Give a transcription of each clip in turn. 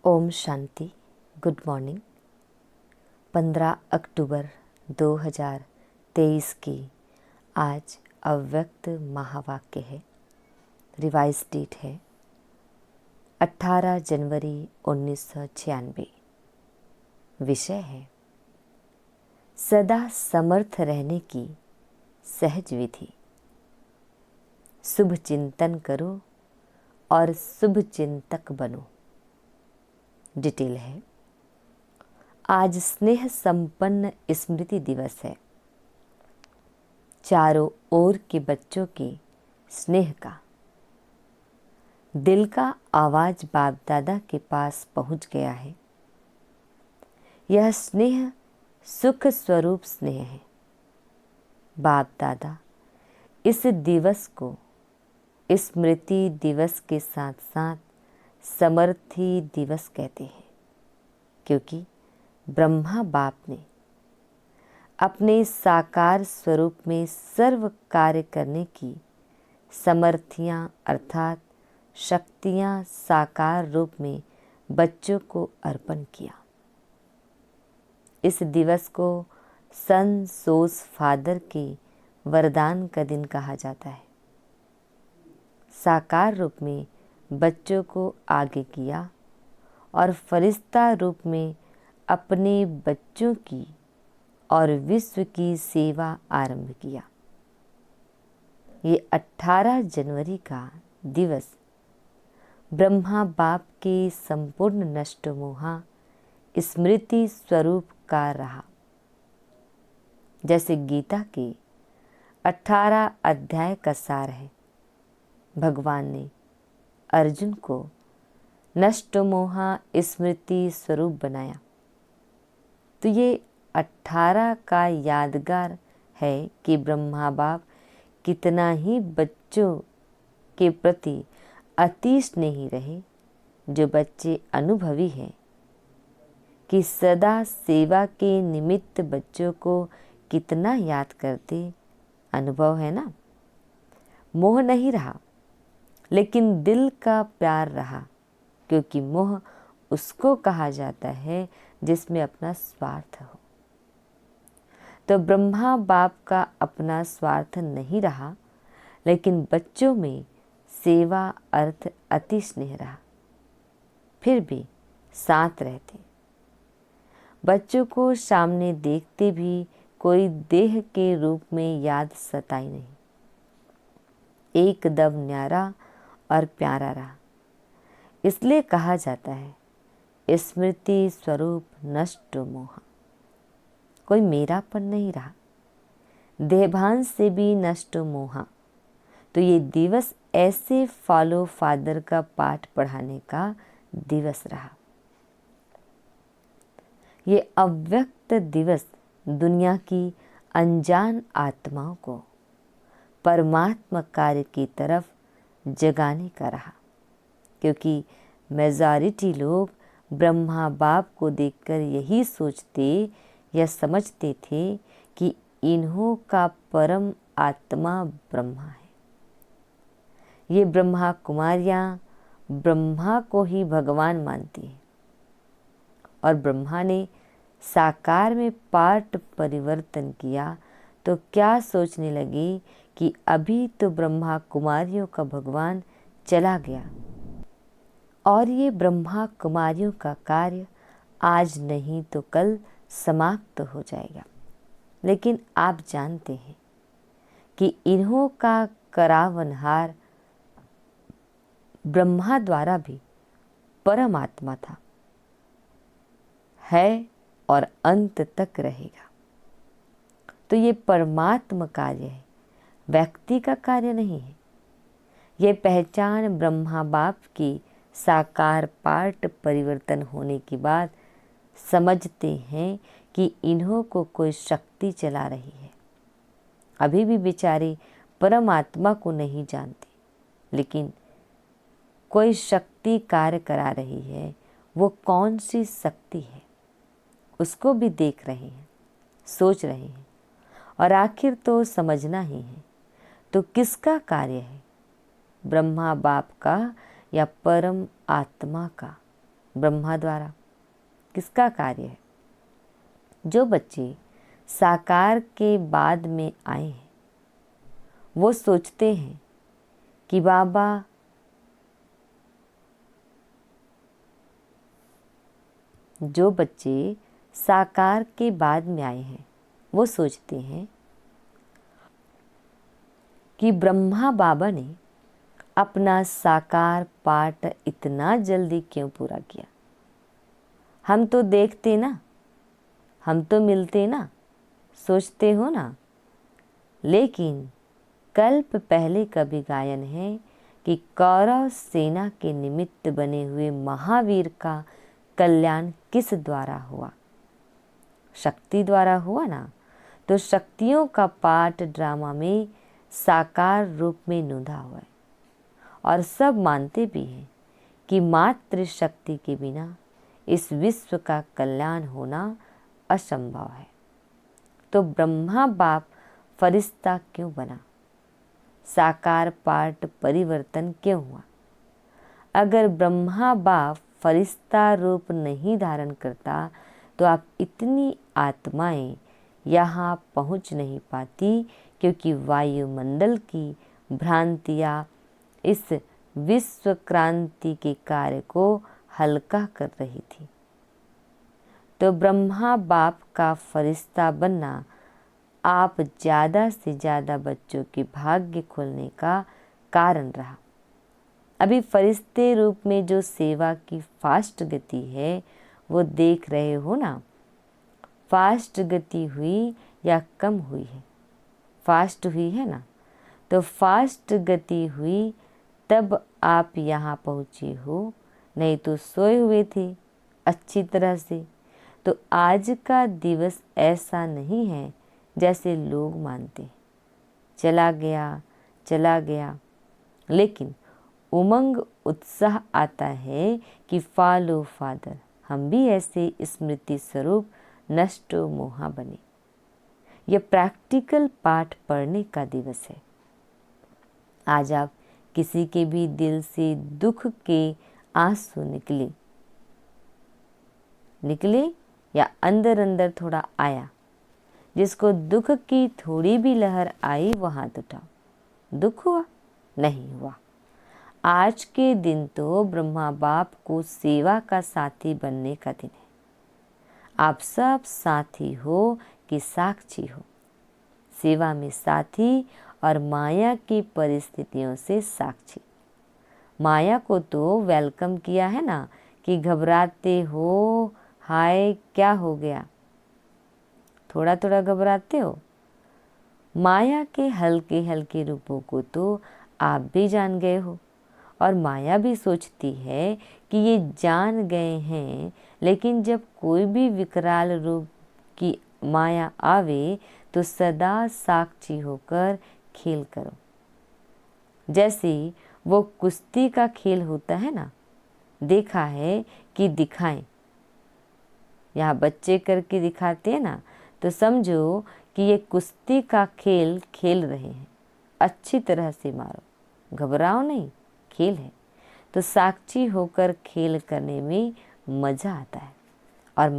Om Shanti. Good morning. 15 अक्टूबर 2023 की आज अव्यक्त महावाक्य है। रिवाइज डेट है 18 जनवरी 1996। विषय है सदा समर्थ रहने की सहज विधि। शुभ चिंतन करो और शुभ चिंतक बनो। डिटेल है, आज स्नेह संपन्न स्मृति दिवस है। चारों ओर के बच्चों के स्नेह का दिल का आवाज बाप दादा के पास पहुंच गया है। यह स्नेह सुख स्वरूप स्नेह है। बाप दादा इस दिवस को स्मृति दिवस के साथ साथ समर्थी दिवस कहते हैं, क्योंकि ब्रह्मा बाप ने अपने साकार स्वरूप में सर्व कार्य करने की समर्थियां अर्थात शक्तियां साकार रूप में बच्चों को अर्पण किया। इस दिवस को सन सोस फादर के वरदान का दिन कहा जाता है। साकार रूप में बच्चों को आगे किया और फरिश्ता रूप में अपने बच्चों की और विश्व की सेवा आरंभ किया। ये 18 जनवरी का दिवस ब्रह्मा बाप के संपूर्ण नष्ट मोहा स्मृति स्वरूप का रहा। जैसे गीता के 18 अध्याय का सार है, भगवान ने अर्जुन को नष्ट मोहा स्मृति स्वरूप बनाया। तो ये 18 का यादगार है कि ब्रह्मा बाप कितना ही बच्चों के प्रति अति स्नेही रहे। जो बच्चे अनुभवी हैं कि सदा सेवा के निमित्त बच्चों को कितना याद करते, अनुभव है ना। मोह नहीं रहा, लेकिन दिल का प्यार रहा, क्योंकि मोह उसको कहा जाता है जिसमें अपना स्वार्थ हो। तो ब्रह्मा बाप का अपना स्वार्थ नहीं रहा, लेकिन बच्चों में सेवा अर्थ अति स्नेह रहा। फिर भी साथ रहते, बच्चों को सामने देखते भी कोई देह के रूप में याद सताई नहीं। एकदम न्यारा और प्यारा रहा। इसलिए कहा जाता है स्मृति स्वरूप नष्ट मोह। कोई मेरापन नहीं रहा, देहभान से भी नष्ट मोहा। तो ये दिवस ऐसे फॉलो फादर का पाठ पढ़ाने का दिवस रहा। ये अव्यक्त दिवस दुनिया की अनजान आत्माओं को परमात्मा कार्य की तरफ जगाने का रहा, क्योंकि मेजॉरिटी लोग ब्रह्मा बाप को देखकर यही सोचते या समझते थे कि इन्हों का परम आत्मा ब्रह्मा है। ये ब्रह्मा कुमारियाँ ब्रह्मा को ही भगवान मानती हैं, और ब्रह्मा ने साकार में पार्ट परिवर्तन किया तो क्या सोचने लगे कि अभी तो ब्रह्मा कुमारियों का भगवान चला गया और ये ब्रह्मा कुमारियों का कार्य आज नहीं तो कल समाप्त हो जाएगा। लेकिन आप जानते हैं कि इन्हों का करावनहार ब्रह्मा द्वारा भी परमात्मा था, है और अंत तक रहेगा। तो ये परमात्मा कार्य है, व्यक्ति का कार्य नहीं है। ये पहचान ब्रह्मा बाप की साकार पार्ट परिवर्तन होने के बाद समझते हैं कि इन्हों को कोई शक्ति चला रही है। अभी भी बेचारे परमात्मा को नहीं जानते, लेकिन कोई शक्ति कार्य करा रही है। वो कौन सी शक्ति है उसको भी देख रहे हैं, सोच रहे हैं, और आखिर तो समझना ही है। तो किसका कार्य है, ब्रह्मा बाप का या परम आत्मा का, ब्रह्मा द्वारा। किसका कार्य है? जो बच्चे साकार के बाद में आए हैं वो सोचते हैं कि बाबा जो बच्चे साकार के बाद में आए हैं वो सोचते हैं कि ब्रह्मा बाबा ने अपना साकार पाठ इतना जल्दी क्यों पूरा किया। हम तो देखते ना, हम तो मिलते ना, सोचते हो ना। लेकिन कल्प पहले का भी गायन है कि कौरव सेना के निमित्त बने हुए महावीर का कल्याण किस द्वारा हुआ? शक्ति द्वारा हुआ ना। तो शक्तियों का पाठ ड्रामा में साकार रूप में नोंधा हुआ है और सब मानते भी हैं कि मात्र शक्ति के बिना इस विश्व का कल्याण होना असंभव है। तो ब्रह्मा बाप फरिश्ता क्यों बना? साकार पाठ परिवर्तन क्यों हुआ? अगर ब्रह्मा बाप फरिश्ता रूप नहीं धारण करता तो आप इतनी आत्माएं यहाँ पहुँच नहीं पाती, क्योंकि वायुमंडल की भ्रांतियाँ इस विश्व क्रांति के कार्य को हल्का कर रही थी। तो ब्रह्मा बाप का फरिश्ता बनना आप ज़्यादा से ज़्यादा बच्चों के भाग्य खोलने का कारण रहा। अभी फरिश्ते रूप में जो सेवा की फास्ट गति है वो देख रहे हो ना। फास्ट गति हुई या कम हुई है? फास्ट हुई है ना। तो फास्ट गति हुई तब आप यहाँ पहुँचे हो, नहीं तो सोए हुए थे अच्छी तरह से। तो आज का दिवस ऐसा नहीं है जैसे लोग मानते हैं, चला गया चला गया। लेकिन उमंग उत्साह आता है कि फॉलो फादर, हम भी ऐसे स्मृति स्वरूप नष्टो मोहा बने। यह प्रैक्टिकल पाठ पढ़ने का दिवस है। आज आप किसी के भी दिल से दुख के आंसू निकले या अंदर अंदर थोड़ा आया, जिसको दुख की थोड़ी भी लहर आई वो हाथ उठाओ। दुख हुआ? नहीं हुआ। आज के दिन तो ब्रह्मा बाप को सेवा का साथी बनने का दिन है। आप सब साथी हो कि साक्षी हो? सेवा में साथी और माया की परिस्थितियों से साक्षी। माया को तो वेलकम किया है ना कि घबराते हो, हाय क्या हो गया, थोड़ा थोड़ा घबराते हो। माया के हल्के हल्के रूपों को तो आप भी जान गए हो और माया भी सोचती है कि ये जान गए हैं, लेकिन जब कोई भी विकराल रूप की माया आवे तो सदा साक्षी होकर खेल करो। जैसे वो कुश्ती का खेल होता है ना, देखा है कि दिखाएं, यहाँ बच्चे करके दिखाते हैं ना, तो समझो कि ये कुश्ती का खेल खेल रहे हैं। अच्छी तरह से मारो, घबराओ नहीं, खेल है। तो साक्षी होकर खेल करने में मज़ा आता है। और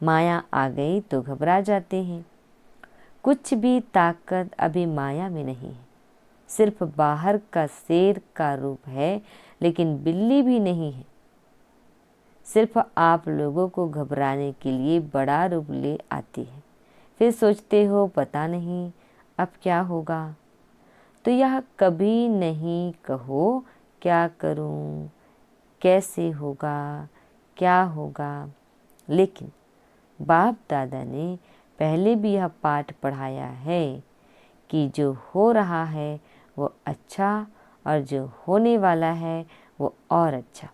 माया आ गई तो घबरा जाते हैं। कुछ भी ताकत अभी माया में नहीं है, सिर्फ बाहर का शेर का रूप है, लेकिन बिल्ली भी नहीं है। सिर्फ आप लोगों को घबराने के लिए बड़ा रूप ले आती है। फिर सोचते हो पता नहीं अब क्या होगा। तो यह कभी नहीं कहो क्या करूं, कैसे होगा, क्या होगा। लेकिन बाप दादा ने पहले भी यह पाठ पढ़ाया है कि जो हो रहा है वो अच्छा और जो होने वाला है वो और अच्छा।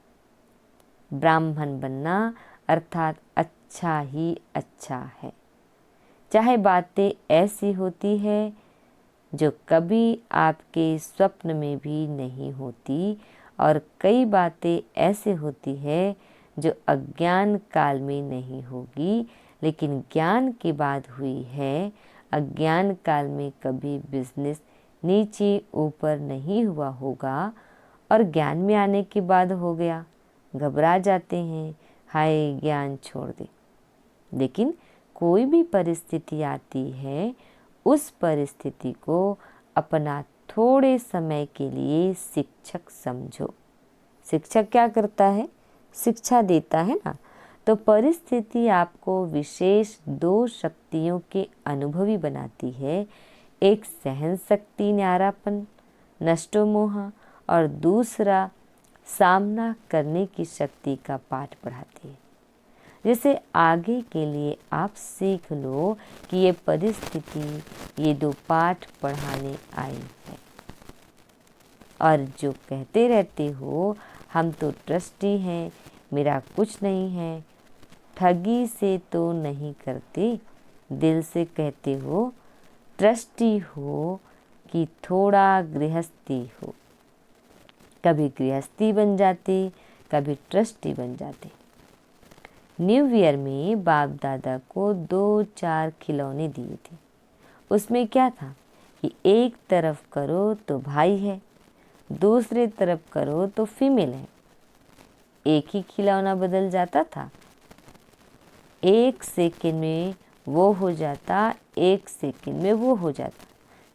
ब्राह्मण बनना अर्थात अच्छा ही अच्छा है। चाहे बातें ऐसी होती है जो कभी आपके स्वप्न में भी नहीं होती, और कई बातें ऐसे होती है जो अज्ञान काल में नहीं होगी, लेकिन ज्ञान के बाद हुई है। अज्ञान काल में कभी बिजनेस नीचे ऊपर नहीं हुआ होगा और ज्ञान में आने के बाद हो गया। घबरा जाते हैं, हाय ज्ञान छोड़ दे। लेकिन कोई भी परिस्थिति आती है, उस परिस्थिति को अपना थोड़े समय के लिए शिक्षक समझो। शिक्षक क्या करता है? शिक्षा देता है ना। तो परिस्थिति आपको विशेष दो शक्तियों के अनुभवी बनाती है। एक सहन शक्ति, न्यारापन, नष्टो मोहा, और दूसरा सामना करने की शक्ति का पाठ पढ़ाती है। जैसे आगे के लिए आप सीख लो कि ये परिस्थिति, ये दो पाठ पढ़ाने आई है। और जो कहते रहते हो हम तो ट्रस्टी हैं, मेरा कुछ नहीं है, ठगी से तो नहीं करते, दिल से कहते हो, ट्रस्टी हो कि थोड़ा गृहस्थी हो। कभी गृहस्थी बन जाते, कभी ट्रस्टी बन जाते। न्यू ईयर में बाप दादा को 2-4 खिलौने दिए थे। उसमें क्या था कि एक तरफ करो तो भाई है, दूसरे तरफ करो तो फीमेल है। एक ही खिलौना बदल जाता था, 1 सेकंड में वो हो जाता, 1 सेकंड में वो हो जाता।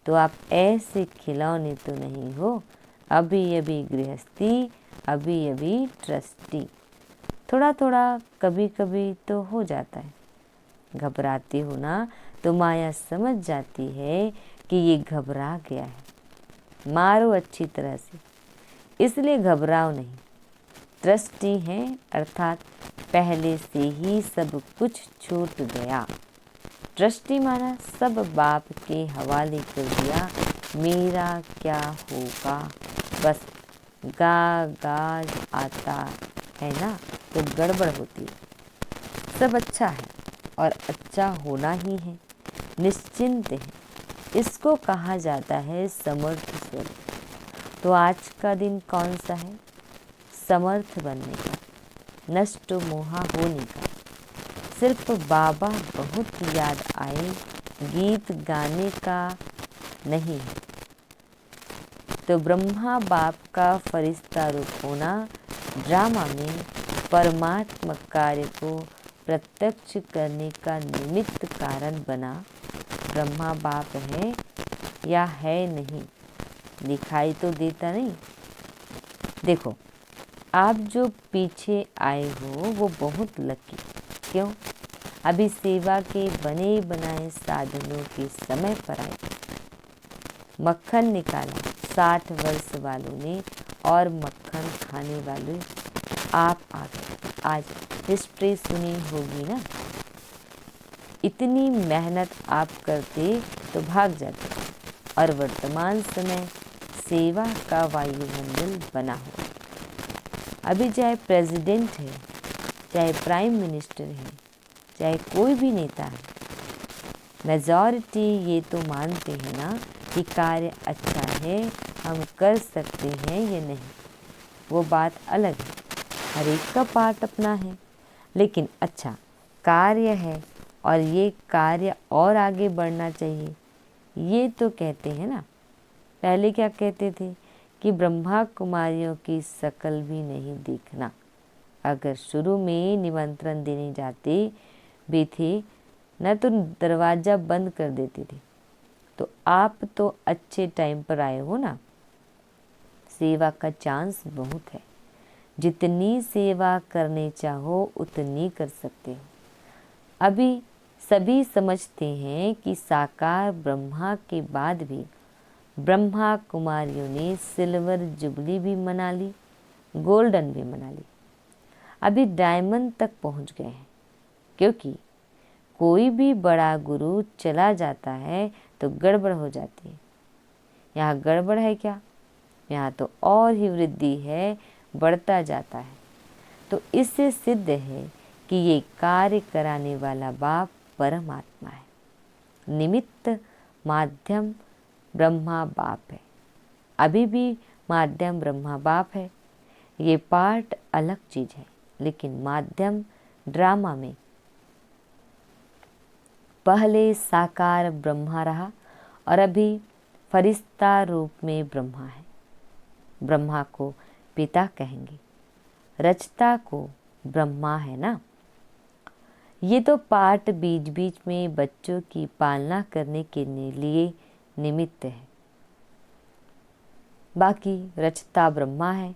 तो आप ऐसे खिलौने तो नहीं हो, अभी अभी गृहस्थी, अभी अभी ट्रस्टी। थोड़ा थोड़ा कभी कभी तो हो जाता है। घबराते हो ना, तो माया समझ जाती है कि ये घबरा गया है, मारो अच्छी तरह से, इसलिए घबराओ नहीं। ट्रस्टी हैं अर्थात पहले से ही सब कुछ छूट गया। ट्रस्टी माना सब बाप के हवाले कर दिया, मेरा क्या होगा, बस गाज आता है ना तो गड़बड़ होती है। सब अच्छा है और अच्छा होना ही है, निश्चिंत है, इसको कहा जाता है समर्थ स्वरूप। तो आज का दिन कौन सा है? समर्थ बनने का, नष्ट मोहा होने का। सिर्फ बाबा बहुत याद आए, गीत गाने का नहीं है। तो ब्रह्मा बाप का फरिश्ता रूप होना ड्रामा में परमात्मा कार्य को प्रत्यक्ष करने का निमित्त कारण बना। ब्रह्मा बाप है या है नहीं, दिखाई तो देता नहीं। देखो, आप जो पीछे आए हो वो बहुत लकी। क्यों? अभी सेवा के बने बनाए साधनों के समय पर आए, मक्खन निकाला 60 वर्ष वालों ने, और मक्खन खाने वाले आप आ गए। आज हिस्ट्री सुनी होगी ना, इतनी मेहनत आप करते तो भाग जाते, और वर्तमान समय सेवा का वायुमंडल बना हो। अभी चाहे प्रेसिडेंट है, चाहे प्राइम मिनिस्टर है, चाहे कोई भी नेता है, मेजॉरिटी ये तो मानते हैं ना कि कार्य अच्छा है, हम कर सकते हैं या नहीं, वो बात अलग है, हर एक का पार्ट अपना है। लेकिन अच्छा कार्य है और ये कार्य और आगे बढ़ना चाहिए, ये तो कहते हैं ना। पहले क्या कहते थे कि ब्रह्मा कुमारियों की शकल भी नहीं देखना। अगर शुरू में निमंत्रण देने जाते भी थे न तो दरवाज़ा बंद कर देते थे। तो आप तो अच्छे टाइम पर आए हो ना। सेवा का चांस बहुत है, जितनी सेवा करने चाहो उतनी कर सकते हो। अभी सभी समझते हैं कि साकार ब्रह्मा के बाद भी ब्रह्मा कुमारियों ने सिल्वर जुबली भी मना ली, गोल्डन भी मना ली, अभी डायमंड तक पहुंच गए हैं। क्योंकि कोई भी बड़ा गुरु चला जाता है तो गड़बड़ हो जाती है। यहाँ गड़बड़ है क्या? यहाँ तो और ही वृद्धि है, बढ़ता जाता है। तो इससे सिद्ध है कि ये कार्य कराने वाला बाप परमात्मा है। निमित्त माध्यम ब्रह्मा बाप है, अभी भी माध्यम ब्रह्मा बाप है। ये पार्ट अलग चीज है, लेकिन माध्यम ड्रामा में पहले साकार ब्रह्मा रहा और अभी फरिश्ता रूप में ब्रह्मा है। ब्रह्मा को पिता कहेंगे, रचता को ब्रह्मा है ना। ये तो पाठ बीच बीच में बच्चों की पालना करने के लिए निमित्त है, बाकी रचता ब्रह्मा है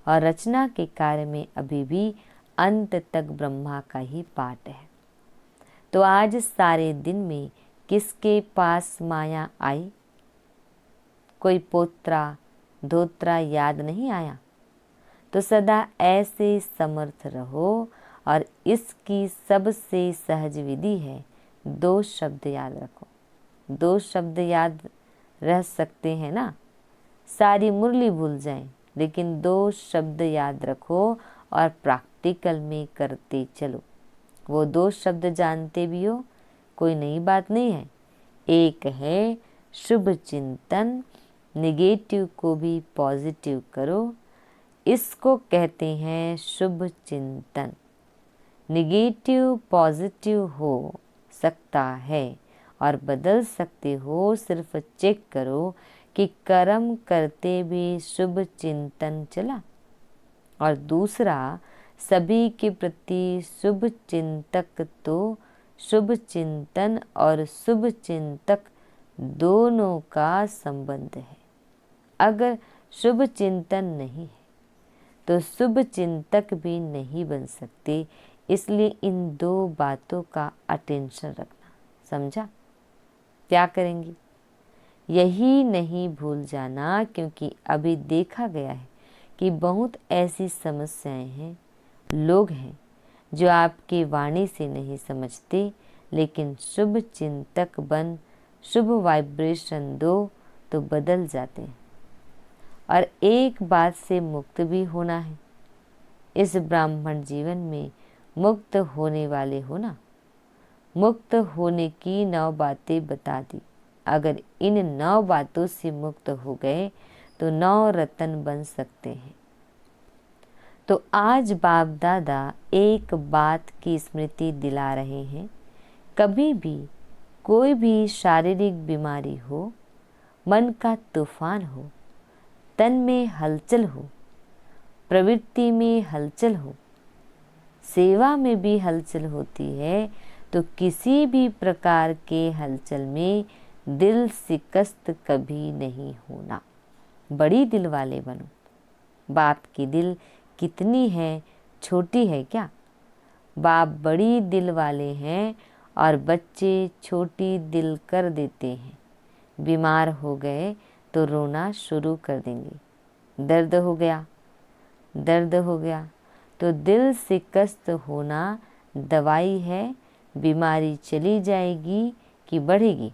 और रचना के कार्य में अभी भी अंत तक ब्रह्मा का ही पाठ है। तो आज सारे दिन में किसके पास माया आई? कोई पोत्रा धोत्रा याद नहीं आया? तो सदा ऐसे समर्थ रहो। और इसकी सबसे सहज विधि है, 2 शब्द याद रखो। 2 शब्द याद रह सकते हैं ना, सारी मुरली भूल जाएं, लेकिन 2 शब्द याद रखो और प्रैक्टिकल में करते चलो। वो 2 शब्द जानते भी हो, कोई नई बात नहीं है। एक है शुभ चिंतन, नेगेटिव को भी पॉजिटिव करो, इसको कहते हैं शुभ चिंतन। नेगेटिव पॉजिटिव हो सकता है और बदल सकते हो, सिर्फ चेक करो कि कर्म करते भी शुभ चिंतन चला। और दूसरा, सभी के प्रति शुभ चिंतक, तो शुभ चिंतन और शुभ चिंतक दोनों का संबंध है। अगर शुभ चिंतन नहीं है तो शुभ चिंतक भी नहीं बन सकते। इसलिए इन 2 बातों का अटेंशन रखना, समझा? क्या करेंगे? यही नहीं भूल जाना, क्योंकि अभी देखा गया है कि बहुत ऐसी समस्याएं हैं, लोग हैं जो आपकी वाणी से नहीं समझते, लेकिन शुभ चिंतक बन शुभ वाइब्रेशन दो तो बदल जाते हैं। और एक बात से मुक्त भी होना है। इस ब्राह्मण जीवन में मुक्त होने वाले हो ना। मुक्त होने की 9 बातें बता दी। अगर इन 9 बातों से मुक्त हो गए तो 9 रत्न बन सकते हैं। तो आज बाप दादा एक बात की स्मृति दिला रहे हैं, कभी भी कोई भी शारीरिक बीमारी हो, मन का तूफान हो, तन में हलचल हो, प्रवृत्ति में हलचल हो, सेवा में भी हलचल होती है, तो किसी भी प्रकार के हलचल में दिल शिकस्त कभी नहीं होना। बड़ी दिल वाले बनो। बाप की दिल कितनी है, छोटी है क्या? बाप बड़ी दिल वाले हैं और बच्चे छोटी दिल कर देते हैं। बीमार हो गए तो रोना शुरू कर देंगे। दर्द हो गया तो दिल शिकस्त होना दवाई है। बीमारी चली जाएगी कि बढ़ेगी?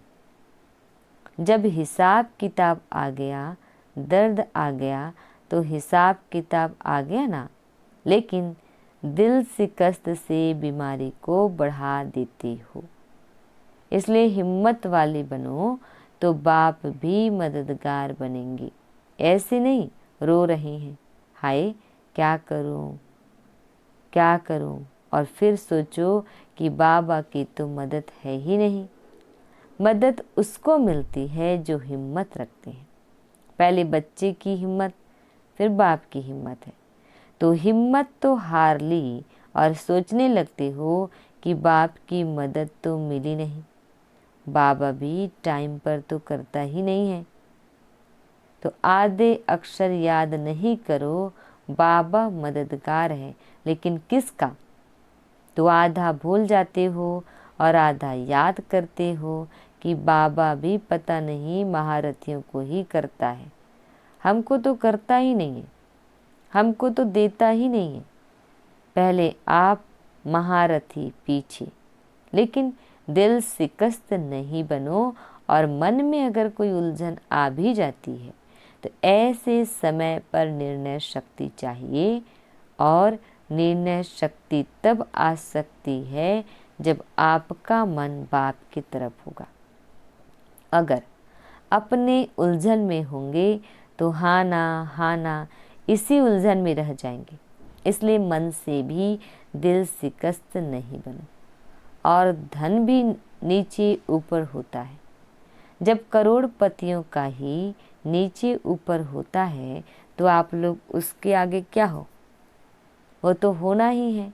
जब हिसाब किताब आ गया, दर्द आ गया, तो हिसाब किताब आ गया ना, लेकिन दिल शिकस्त से बीमारी को बढ़ा देती हो। इसलिए हिम्मत वाले बनो तो बाप भी मददगार बनेंगे। ऐसे नहीं रो रहे हैं, हाय क्या करूं, और फिर सोचो कि बाबा की तो मदद है ही नहीं। मदद उसको मिलती है जो हिम्मत रखते हैं। पहले बच्चे की हिम्मत, फिर बाप की हिम्मत है। तो हिम्मत तो हार ली और सोचने लगते हो कि बाप की मदद तो मिली नहीं, बाबा भी टाइम पर तो करता ही नहीं है। तो आधे अक्षर याद नहीं करो, बाबा मददगार है, लेकिन किसका? तो आधा भूल जाते हो और आधा याद करते हो कि बाबा भी पता नहीं महारथियों को ही करता है, हमको तो करता ही नहीं है, हमको तो देता ही नहीं है। पहले आप महारथी पीछे, लेकिन दिल शिकस्त नहीं बनो। और मन में अगर कोई उलझन आ भी जाती है तो ऐसे समय पर निर्णय शक्ति चाहिए, और निर्णय शक्ति तब आ सकती है जब आपका मन बाप की तरफ होगा। अगर अपने उलझन में होंगे तो हाँ ना इसी उलझन में रह जाएंगे। इसलिए मन से भी दिल शिकस्त नहीं बनो। और धन भी नीचे ऊपर होता है। जब करोड़पतियों का ही नीचे ऊपर होता है तो आप लोग उसके आगे क्या हो? वो तो होना ही है।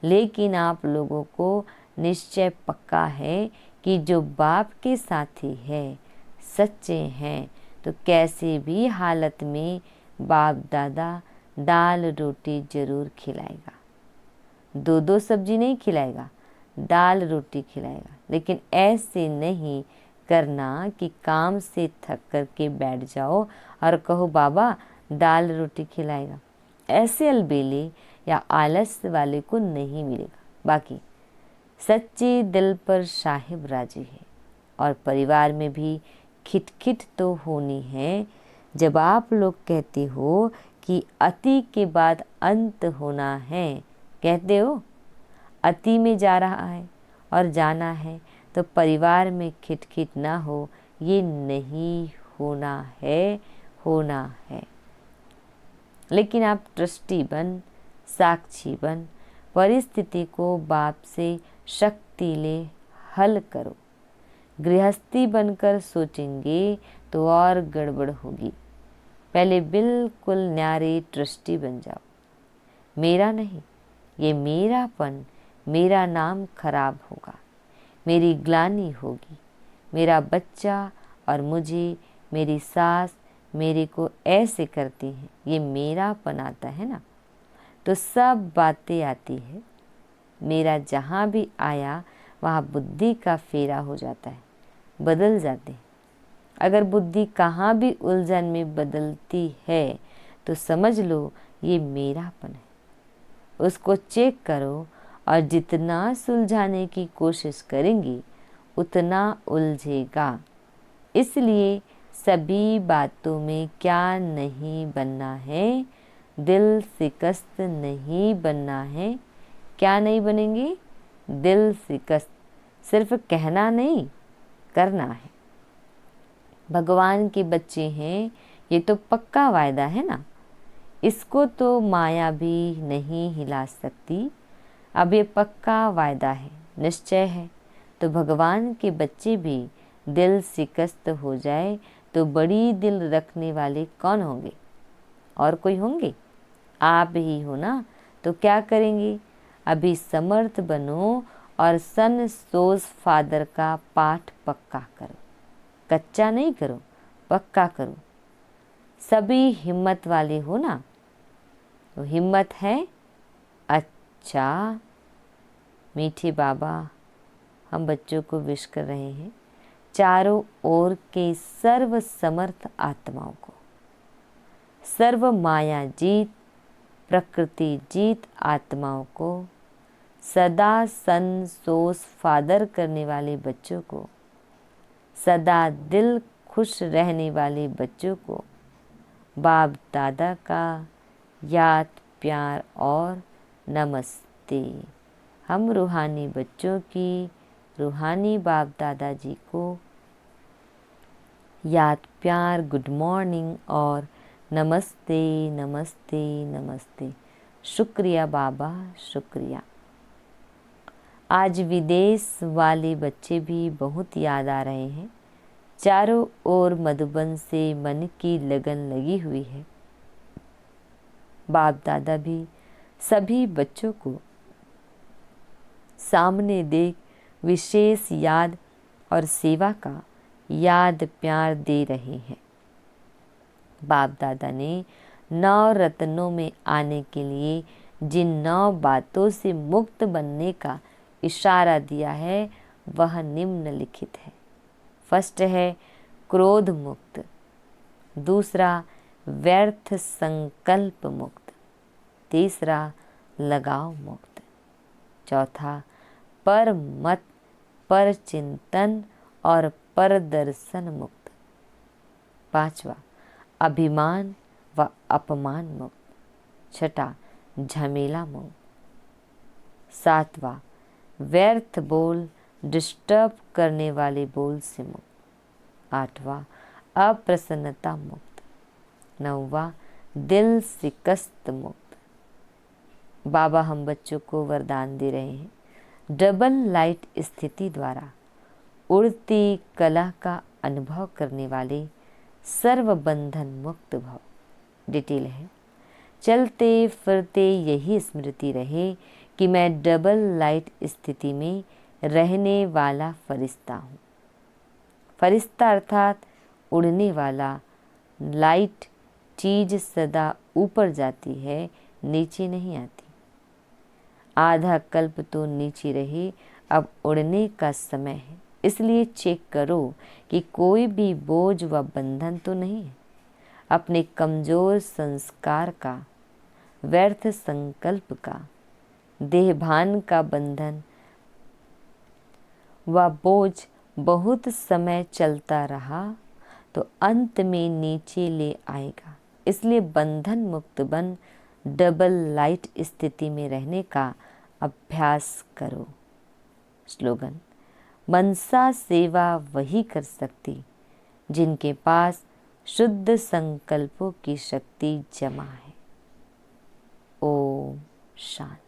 लेकिन आप लोगों को निश्चय पक्का है कि जो बाप के साथी है, सच्चे हैं, तो कैसे भी हालत में बाप दादा दाल रोटी जरूर खिलाएगा। दो दो सब्जी नहीं खिलाएगा, दाल रोटी खिलाएगा। लेकिन ऐसे नहीं करना कि काम से थक कर के बैठ जाओ और कहो बाबा दाल रोटी खिलाएगा। ऐसे अलबेले या आलस वाले को नहीं मिलेगा। बाकी सच्चे दिल पर साहिब राजी है। और परिवार में भी खिटखिट तो होनी है। जब आप लोग कहते हो कि अति के बाद अंत होना है, कहते हो अति में जा रहा है और जाना है, तो परिवार में खिटखिट ना हो, ये नहीं होना है, होना है। लेकिन आप ट्रस्टी बन, साक्षी बन, परिस्थिति को बाप से शक्ति ले हल करो। गृहस्थी बनकर सोचेंगे तो और गड़बड़ होगी। पहले बिल्कुल न्यारे ट्रस्टी बन जाओ। मेरा नहीं, ये मेरापन, मेरा नाम खराब होगा, मेरी ग्लानि होगी। मेरा बच्चा और मुझे मेरी सास मेरे को ऐसे करती हैं, ये मेरापन आता है ना, तो सब बातें आती है। मेरा जहाँ भी आया वहाँ बुद्धि का फेरा हो जाता है, बदल जाते हैं। अगर बुद्धि कहाँ भी उलझन में बदलती है तो समझ लो ये मेरापन है। उसको चेक करो और जितना सुलझाने की कोशिश करेंगी उतना उलझेगा। इसलिए सभी बातों में क्या नहीं बनना है, दिल शिकस्त नहीं बनना है। क्या नहीं बनेंगे? दिल शिकस्त। सिर्फ कहना नहीं, करना है। भगवान के बच्चे हैं, ये तो पक्का वायदा है ना, इसको तो माया भी नहीं हिला सकती। अब ये पक्का वायदा है, निश्चय है। तो भगवान के बच्चे भी दिल शिकस्त हो जाए तो बड़ी दिल रखने वाले कौन होंगे? और कोई होंगे? आप ही हो ना। तो क्या करेंगे? अभी समर्थ बनो और सन सोज फादर का पाठ पक्का करो। कच्चा नहीं करो, पक्का करो। सभी हिम्मत वाले हो ना? तो हिम्मत है? अच्छा, मीठे बाबा हम बच्चों को विश कर रहे हैं। चारों ओर के सर्व समर्थ आत्माओं को, सर्व माया जीत, प्रकृति जीत आत्माओं को, सदा सन सोस फादर करने वाले बच्चों को, सदा दिल खुश रहने वाले बच्चों को बाप दादा का याद, प्यार और नमस्ते। हम रूहानी बच्चों की रूहानी बाप दादाजी को याद, प्यार, गुड मॉर्निंग और नमस्ते नमस्ते नमस्ते। शुक्रिया बाबा, शुक्रिया। आज विदेश वाले बच्चे भी बहुत याद आ रहे हैं। चारों ओर मधुबन से मन की लगन लगी हुई है। बाप दादा भी सभी बच्चों को सामने देख विशेष याद और सेवा का याद प्यार दे रहे हैं। बाप दादा ने 9 रत्नों में आने के लिए जिन 9 बातों से मुक्त बनने का इशारा दिया है वह निम्नलिखित है। फर्स्ट है क्रोध मुक्त, दूसरा व्यर्थ संकल्प मुक्त, तीसरा लगाव मुक्त, चौथा पर मत, पर चिंतन और पर दर्शन मुक्त, पांचवा अभिमान व अपमान मुक्त, छठा झमेला मुक्त, सातवां व्यर्थ बोल, डिस्टर्ब करने वाले बोल से मुक्त, आठवां अप्रसन्नता मुक्त, नौवां दिल शिकस्त मुक्त। बाबा हम बच्चों को वरदान दे रहे हैं, डबल लाइट स्थिति द्वारा उड़ती कला का अनुभव करने वाले सर्व बंधन मुक्त भव। डिटेल है, चलते फिरते यही स्मृति रहे कि मैं डबल लाइट स्थिति में रहने वाला फरिश्ता हूँ। फरिश्ता अर्थात उड़ने वाला। लाइट चीज सदा ऊपर जाती है, नीचे नहीं आती। आधा कल्प तो नीचे रही, अब उड़ने का समय है। इसलिए चेक करो कि कोई भी बोझ व बंधन तो नहीं है। अपने कमजोर संस्कार का, व्यर्थ संकल्प का, देहभान का बंधन व बोझ बहुत समय चलता रहा तो अंत में नीचे ले आएगा। इसलिए बंधन मुक्त बन डबल लाइट स्थिति में रहने का अभ्यास करो। स्लोगन: मनसा सेवा वही कर सकती जिनके पास शुद्ध संकल्पों की शक्ति जमा है। ओम शांति।